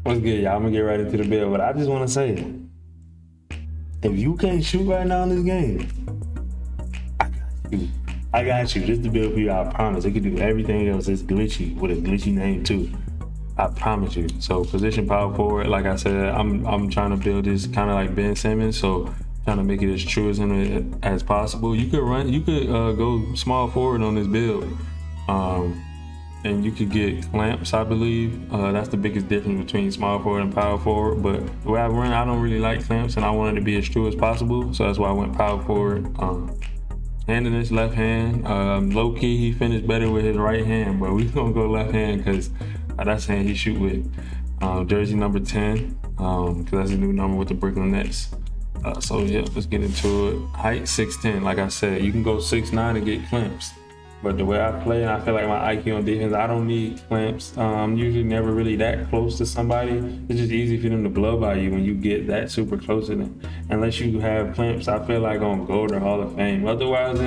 What's good, y'all? I'm gonna get right into the build, but I just want to say, if you can't shoot right now in this game, I got you. I got you. This is the build for you. I promise. It can do everything else. It's glitchy with a glitchy name too. I promise you. So position power forward. Like I said, I'm trying to build this kind of like Ben Simmons. So trying to make it as true as him as possible. You could go small forward on this build. And you could get clamps, I believe. That's the biggest difference between small forward and power forward. But the way I run, I don't really like clamps, and I wanted to be as true as possible. So that's why I went power forward. Hand in his left hand. Low key, he finished better with his right hand, but we're gonna go left hand because that's the hand he shoot with. Jersey number 10, because that's a new number with the Brooklyn Nets. So yeah, let's get into it. Height 6'10", like I said, you can go 6'9" and get clamps. But the way I play, and I feel like my IQ on defense, I don't need clamps. I'm usually never really that close to somebody. It's just easy for them to blow by you when you get that super close to them. Unless you have clamps, I feel like on Gold or Hall of Fame. Otherwise,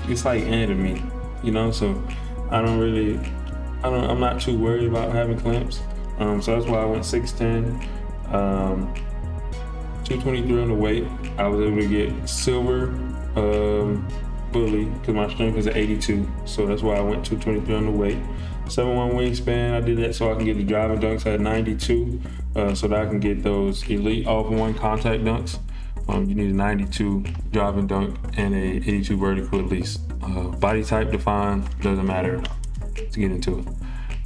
it's like end of me, you know? So I'm not too worried about having clamps. So that's why I went 6'10", 223 on the weight. I was able to get silver, bully, because my strength is at 82, so that's why I went 223 on the weight. 7'1" wingspan, I did that so I can get the driving dunks at 92, so that I can get those elite off-one contact dunks. You need a 92 driving dunk and a 82 vertical at least. Body type defined, doesn't matter. Let's get into it.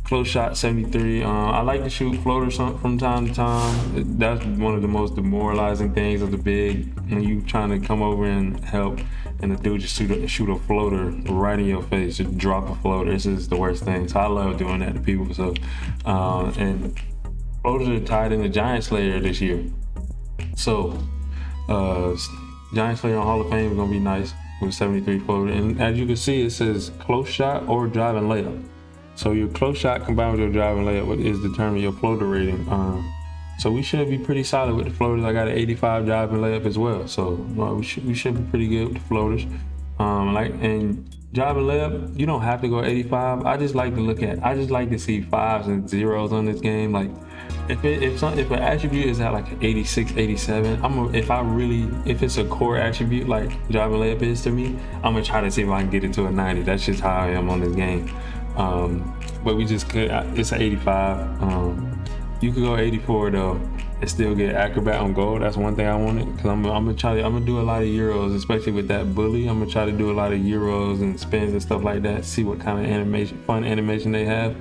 Close shot 73. I like to shoot floaters from time to time. That's one of the most demoralizing things of the big, when you trying to come over and help and the dude just shoot a floater right in your face, just drop a floater. This is the worst thing. So I love doing that to people. So and floaters are tied in the Giant Slayer this year. So Giant Slayer on Hall of Fame is gonna be nice with 73 floater. And as you can see, it says close shot or driving layup. So your close shot combined with your driving layup is determining your floater rating. So we should be pretty solid with the floaters. I got an 85 driving layup as well. So we should be pretty good with the floaters. And driving layup, you don't have to go 85. I just like to see 5s and 0s on this game. Like if an attribute is at like 86, 87, if it's a core attribute like driving layup is to me, I'm gonna try to see if I can get it to a 90. That's just how I am on this game. But we just could, it's an 85. You could go 84 though and still get acrobat on Gold. That's one thing I wanted, because I'm gonna do a lot of Euros, especially with that bully. I'm gonna try to do a lot of Euros and spins and stuff like that, see what kind of fun animation they have.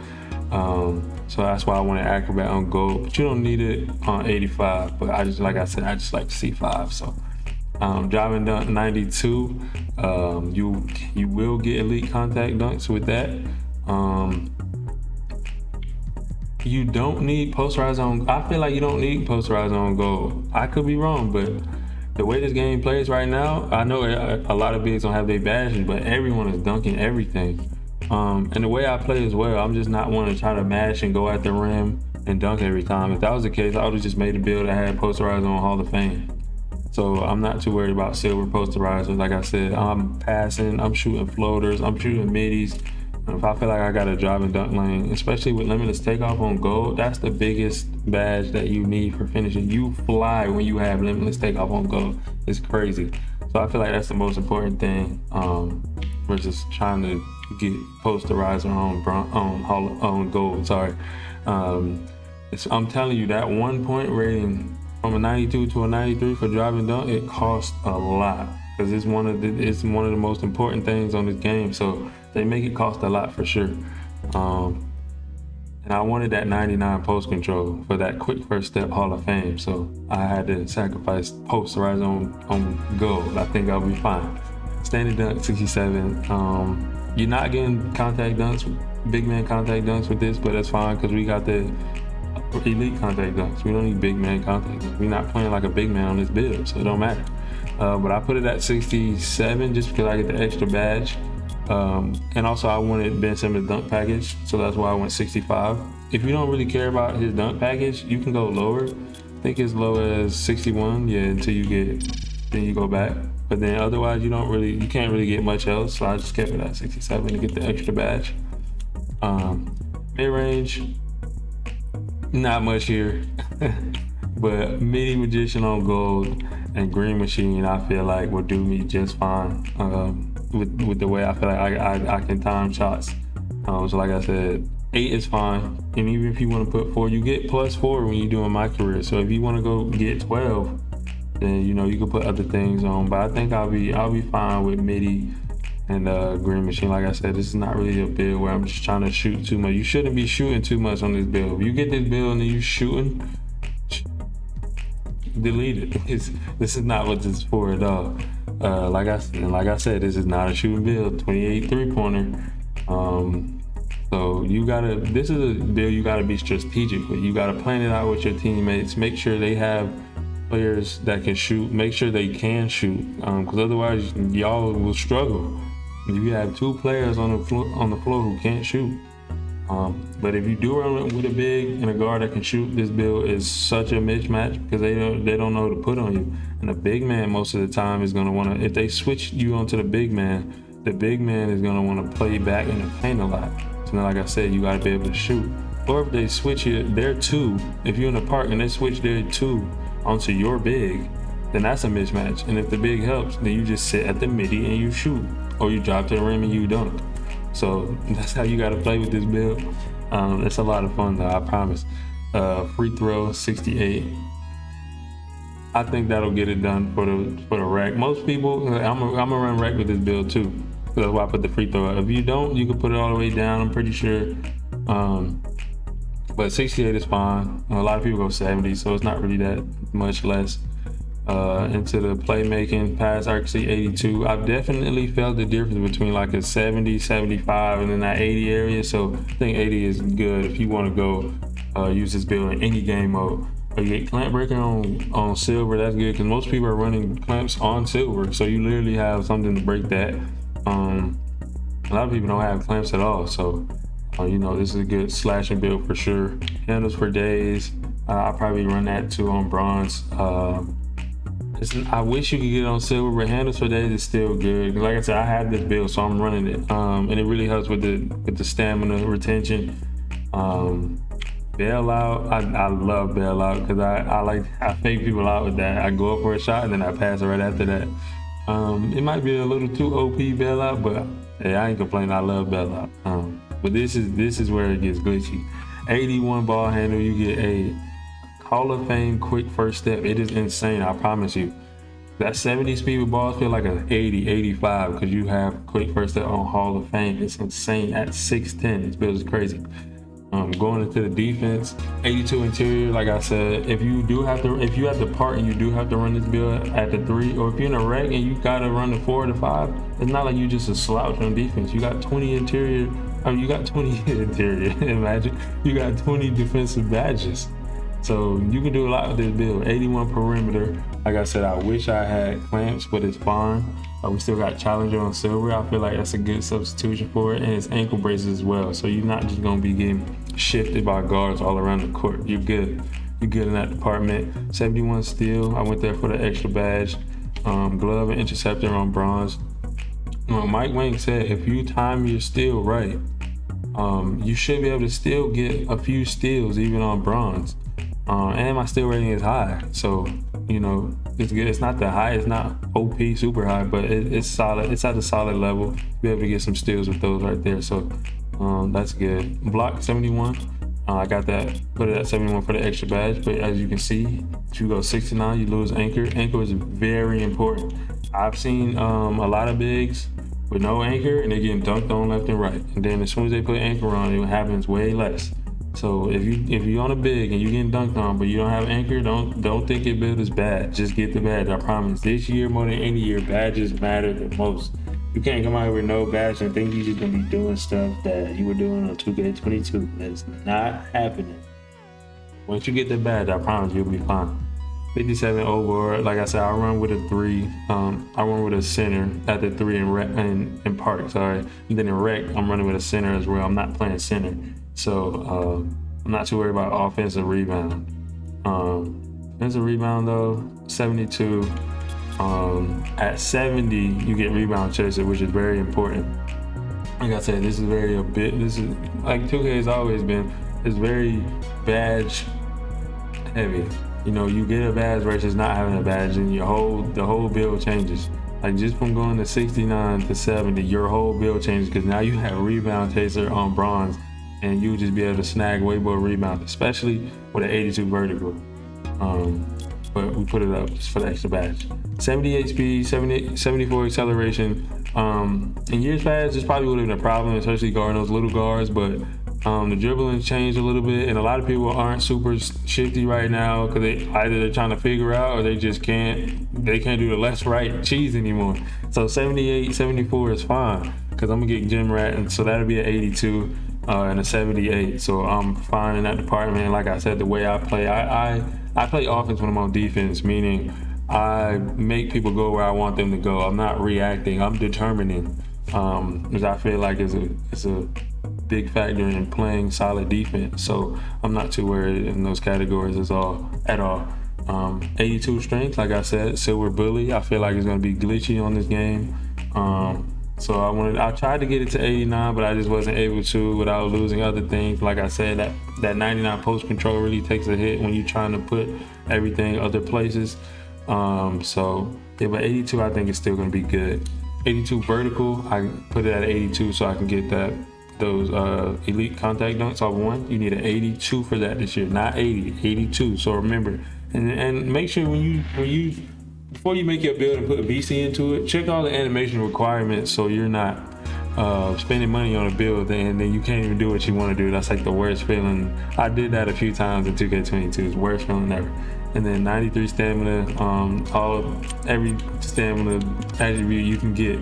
So that's why I wanted acrobat on Gold, but you don't need it on 85. But I just like to see 5. So driving dunk 92, you will get elite contact dunks with that. You don't need posterize on. I feel like you don't need posterize on Gold. I could be wrong, but the way this game plays right now, I know a lot of bigs don't have their badges, but everyone is dunking everything. And the way I play as well, I'm just not one to try to mash and go at the rim and dunk every time. If that was the case, I would have just made a build that had posterize on Hall of Fame. So I'm not too worried about silver posterizers. Like I said, I'm passing, I'm shooting floaters, I'm shooting middies. If I feel like I got a driving dunk lane, especially with limitless takeoff on Gold, that's the biggest badge that you need for finishing. You fly when you have limitless takeoff on Gold. It's crazy. So I feel like that's the most important thing, versus trying to get posterizer on Gold. Sorry. I'm telling you, that 1 point rating from a 92 to a 93 for driving dunk, it costs a lot, because it's one of the most important things on this game. So they make it cost a lot for sure. And I wanted that 99 post control for that quick first step Hall of Fame. So I had to sacrifice posterize on Gold. I think I'll be fine. Standing dunk 67. You're not getting contact dunks, big man contact dunks with this, but that's fine because we got the elite contact dunks. We don't need big man contact dunks. We're not playing like a big man on this build, so it don't matter. But I put it at 67 just because I get the extra badge. And also I wanted Ben Simmons' dunk package, so that's why I went 65. If you don't really care about his dunk package, you can go lower. I think as low as 61, until then you go back. But then otherwise you can't really get much else, so I just kept it at 67 to get the extra badge. Mid-range, not much here. But midi magician on gold and green machine, I feel like will do me just fine. With the way I feel like I can time shots. So like I said, 8 is fine. And even if you want to put 4, you get +4 when you're doing my career. So if you want to go get 12, then you can put other things on. But I think I'll be fine with midi and green machine. Like I said, this is not really a build where I'm just trying to shoot too much. You shouldn't be shooting too much on this build. If you get this build and then you shooting, delete it. This is not what this is for at all. Like I said, this is not a shooting build. 28 3-pointer. So this is a build you gotta be strategic with. You gotta plan it out with your teammates. Make sure they have players that can shoot. Make sure they can shoot, because otherwise y'all will struggle. If you have 2 players on the floor who can't shoot. But if you do run with a big and a guard that can shoot, this build is such a mismatch because they don't know who to put on you. And the big man most of the time is gonna wanna, if they switch you onto the big man is gonna wanna play back in the paint a lot. So now, like I said, you gotta be able to shoot. Or if they switch their 2, if you're in the park and they switch their 2 onto your big, then that's a mismatch. And if the big helps, then you just sit at the midi and you shoot, or you drop to the rim and you dunk. So that's how you got to play with this build. It's a lot of fun though, I promise. Free throw 68. I think that'll get it done for the rack. Most people, I'm gonna run rack with this build too. So that's why I put the free throw. If you don't, you can put it all the way down. I'm pretty sure. But 68 is fine. A lot of people go 70, so it's not really that much less. Into the playmaking, pass accuracy 82. I've definitely felt the difference between like a 70, 75, and then that 80 area. So I think 80 is good if you want to go use this build in any game mode. Or you get clamp breaking on silver, that's good because most people are running clamps on silver. So you literally have something to break that. A lot of people don't have clamps at all. So this is a good slashing build for sure. Handles for days. I'll probably run that too on bronze. I wish you could get it on silver, but handles for days is still good. Like I said, I have this build, so I'm running it, and it really helps with the stamina retention. Bailout, I love bailout because I fake people out with that. I go up for a shot and then I pass it right after that. It might be a little too OP bailout, but hey, I ain't complaining. I love bailout. But this is where it gets glitchy. 81 ball handle, you get a Hall of Fame quick first step. It is insane, I promise you. That 70 speed with balls feel like an 80, 85 because you have quick first step on Hall of Fame. It's insane at 6'10". This build is crazy. Going into the defense, 82 interior. Like I said, if you have the part and you do have to run this build at the 3, or if you're in a reg and you gotta run the 4 or the 5, it's not like you just a slouch on defense. You got 20 interior. You got 20 interior. Imagine you got 20 defensive badges. So you can do a lot with this build. 81 perimeter. Like I said, I wish I had clamps, but it's fine. We still got Challenger on silver. I feel like that's a good substitution for it. And it's ankle braces as well. So you're not just gonna be getting shifted by guards all around the court. You're good. You're good in that department. 71 steel. I went there for the extra badge. Glove and interceptor on bronze. Mike Wang said if you time your steal right, you should be able to still get a few steals even on bronze. And my steal rating is high, so it's good. It's not that high, it's not OP super high, but it's solid. It's at a solid level. Be able to get some steals with those right there, so that's good. Block 71. I got that, put it at 71 for the extra badge, but as you can see, if you go 69, you lose anchor. Anchor is very important. I've seen a lot of bigs with no anchor and they're getting dunked on left and right, and then as soon as they put anchor on, it happens way less. So if you're on a big and you're getting dunked on, but you don't have anchor, don't think your build is bad. Just get the badge. I promise. This year more than any year, badges matter the most. You can't come out here with no badge and think you're just gonna be doing stuff that you were doing on 2K22. That's not happening. Once you get the badge, I promise you'll be fine. 57 over. Like I said, I run with a 3. I run with a center at the 3 in park. Sorry. And then in rec, I'm running with a center as well. I'm not playing center. So I'm not too worried about offensive rebound. Offensive rebound though, 72. At 70, you get rebound chaser, which is very important. Like I said, this is this is like 2K has always been. It's very badge heavy. You know, you get a badge versus not having a badge, and the whole build changes. Like just from going to 69 to 70, your whole build changes because now you have rebound chaser on bronze, and you just be able to snag way more rebounds, especially with an 82 vertical. But we put it up just for the extra badge. 78 speed, 74 acceleration. In years past, this probably would have been a problem, especially guarding those little guards, but the dribbling changed a little bit, and a lot of people aren't super shifty right now because they're trying to figure out or they just can't do the left right cheese anymore. So 78, 74 is fine because I'm gonna get gym rat, and so that'll be an 82 and a 78. So I'm fine in that department. And like I said, the way I play, I play offense when I'm on defense, meaning I make people go where I want them to go. I'm not reacting. I'm determining, which I feel like is a big factor in playing solid defense. So I'm not too worried in those categories at all. 82 strength, like I said, silver bully. I feel like it's gonna be glitchy on this game. So I tried to get it to 89, but I just wasn't able to without losing other things. Like I said, that 99 post control really takes a hit when you're trying to put everything other places. So yeah, but 82 I think is still gonna be good. 82 vertical, I put it at 82 so I can get those elite contact dunks off one. You need an 82 for that this year, not 80, 82. So remember, and make sure when you before you make your build and put VC into it, check all the animation requirements so you're not spending money on a build and then you can't even do what you want to do. That's like the worst feeling. I did that a few times in 2K22. It's the worst feeling ever. And then 93 stamina, every stamina attribute you can get,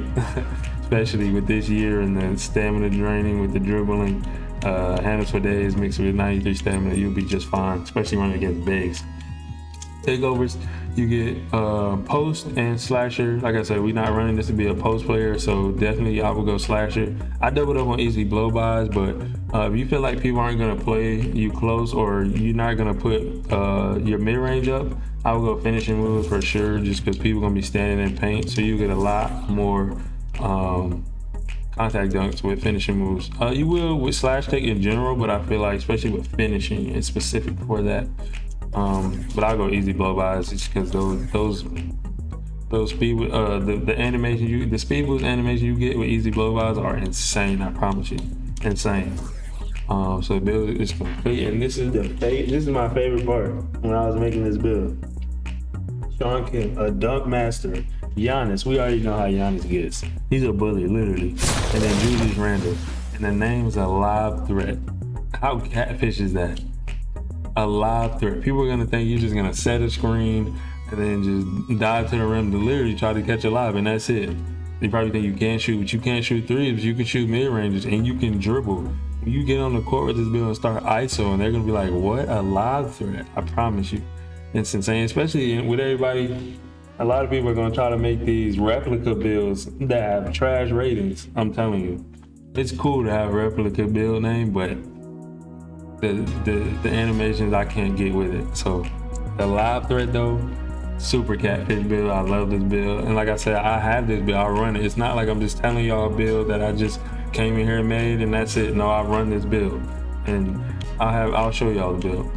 especially with this year, and then stamina draining with the dribbling, handles for days mixed with 93 stamina, you'll be just fine, especially running against bigs. Takeovers, you get post and slasher. Like I said, we're not running this to be a post player, so definitely I would go slasher. I doubled up on easy blow bys, but if you feel like people aren't gonna play you close or you're not gonna put your mid range up, I would go finishing moves for sure, just because people are gonna be standing in paint, so you get a lot more contact dunks with finishing moves. You will with slash take in general, but I feel like especially with finishing, it's specific for that. But I'll go easy blow bys just because those speed the animation the speed boost animation you get with easy blow bys are insane. I promise you, insane. So the build is complete, and this is my favorite part when I was making this build. Sean Kemp, a dunk master. Giannis, we already know how Giannis gets. He's a bully, literally. And then Julius Randle, and the name's a live threat. How catfish is that? A live threat. People are gonna think you're just gonna set a screen and then just dive to the rim to literally try to catch a lob, and that's it. They probably think you can't shoot, but you can't shoot threes, but you can shoot mid ranges and you can dribble. When you get on the court with this build and start ISO, and they're gonna be like, "What a live threat!" I promise you, it's insane. Especially with everybody. A lot of people are gonna try to make these replica builds that have trash ratings. I'm telling you, it's cool to have a replica build name, but the animations I can't get with it. So the live threat though, super catfish build. I love this build, and like I said, I have this build. I run it. It's not like I'm just telling y'all a build that I just came in here and made and that's it. No, I run this build, and I'll show y'all the build.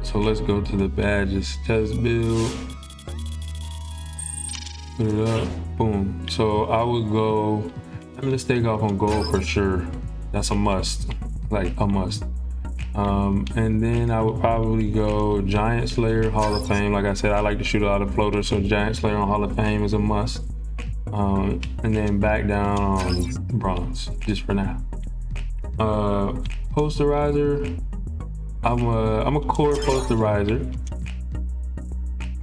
So let's go to the badges test build. Put it up, boom. So I would go. Let's take off on gold for sure. That's a must, like a must. And then I would probably go Giant Slayer, Hall of Fame. Like I said, I like to shoot a lot of floaters, so Giant Slayer on Hall of Fame is a must. And then back down on bronze, just for now. Posterizer, I'm a core posterizer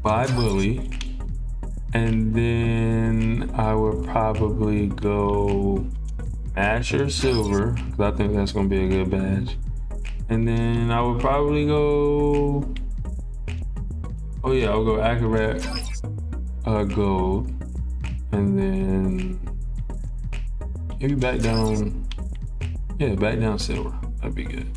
by bully. And then I would probably go Masher Silver, because I think that's gonna be a good badge. And then I would probably go, oh yeah, I'll go Acrobat Gold. And then maybe back down Silver, that'd be good.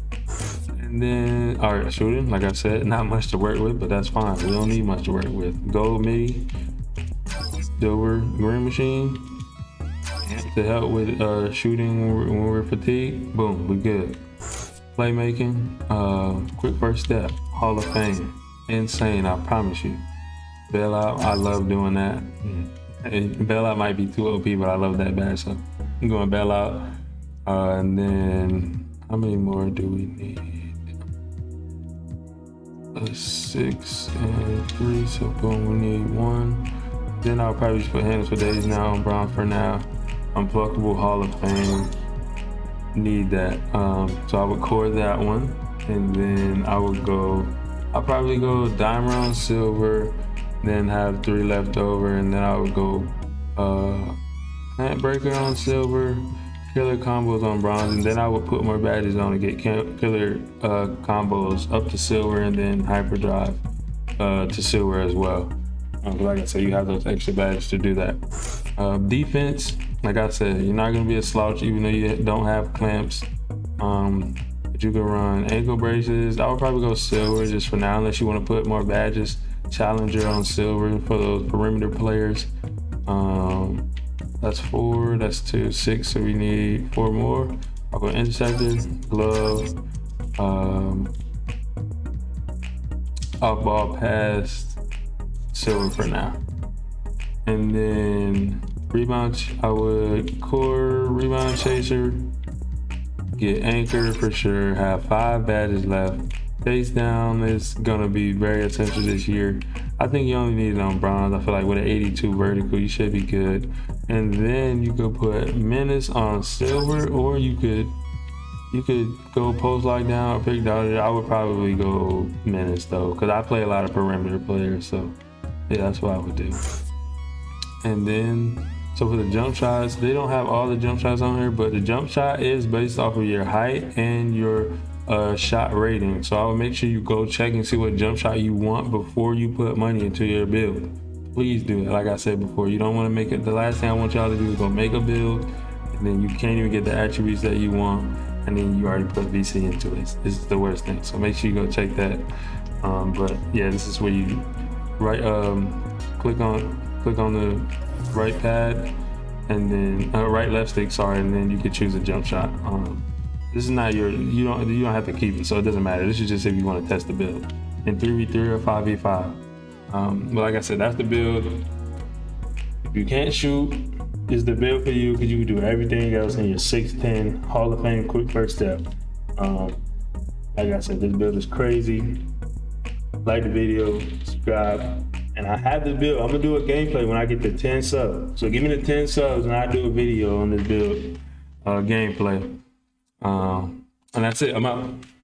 And then, all right, shooting, like I said, not much to work with, but that's fine. We don't need much to work with. Gold midi, silver green machine, to help with shooting when we're fatigued. Boom, we good. playmaking, quick first step, Hall of Fame, insane. I promise you. Bailout, I love doing that. And bailout might be too OP, but I love that badge. So I'm going bailout. And then how many more do we need? 6 and 3. So boom, we need 1. Then I'll probably just put handles for days now on Brown for now. Unpluckable Hall of Fame. Need that. So I would core that one. And then I'll probably go diamond on silver, then have 3 left over, and then I would go plant breaker on silver, killer combos on bronze, and then I would put more badges on to get killer combos up to silver, and then hyperdrive to silver as well. Like I said, you have those extra badges to do that. Defense, like I said, you're not gonna be a slouch even though you don't have clamps. But you can run ankle braces. I would probably go silver just for now, unless you want to put more badges. Challenger on silver for those perimeter players. That's 4, that's 2, 6, so we need 4 more. I'll go interceptor, glove, off ball pass, silver for now. And then rebound, I would core rebound chaser, get anchor for sure, have 5 badges left. Face down is gonna be very essential this year. I think you only need it on bronze. I feel like with an 82 vertical, you should be good. And then you could put menace on silver, or you could go post lockdown or pick dodger. I would probably go menace though, because I play a lot of perimeter players. So yeah, that's what I would do. And then, so for the jump shots, they don't have all the jump shots on here, but the jump shot is based off of your height and your shot rating. So I would make sure you go check and see what jump shot you want before you put money into your build. Please do it. Like I said before, you don't want to make it. The last thing I want y'all to do is go make a build, and then you can't even get the attributes that you want, and then you already put VC into it. This is the worst thing. So make sure you go check that. But yeah, this is where you click on the right pad, and then right left stick, sorry, and then you can choose a jump shot. This is not you don't have to keep it, so it doesn't matter. This is just if you want to test the build in 3v3 or 5v5. But like I said, that's the build. If you can't shoot, it's the build for you, because you can do everything else in your 6'10" Hall of Fame quick first step. Like I said, this build is crazy. Like the video, subscribe. And I have the build. I'm gonna do a gameplay when I get to 10 subs. So give me the 10 subs and I'll do a video on this build gameplay. And that's it, I'm out.